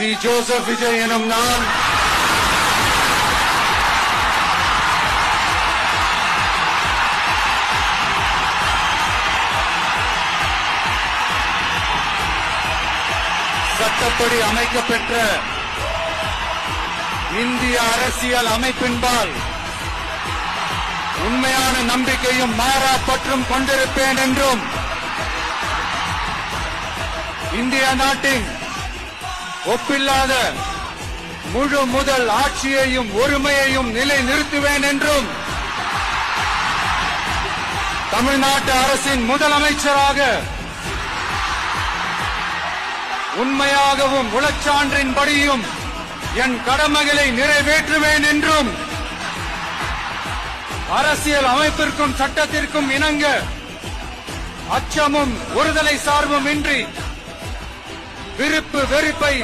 C Joseph Vijay எனும் நான் சட்டப்படி அமைக்கப்பெற்ற இந்திய அரசியல் அமைப்பின்பால் உண்மையான நம்பிக்கையும் மாறா பற்றும் கொண்டிருப்பேன் என்றும் இந்திய நாட்டின் ஒப்பில்லாத முழு முதல் ஆட்சியையும் ஒருமையையும் நிலைநிறுத்துவேன் என்றும் தமிழ்நாட்டு அரசின் முதலமைச்சராக உண்மையாகவும் உளச்சான்றின்படியும் என் கடமைகளை நிறைவேற்றுவேன் என்றும் அரசியல் அமைப்பிற்கும் சட்டத்திற்கும் இணங்க அச்சமும் ஒருதலை சார்பும் இன்றி விருப்பு வெறுப்பை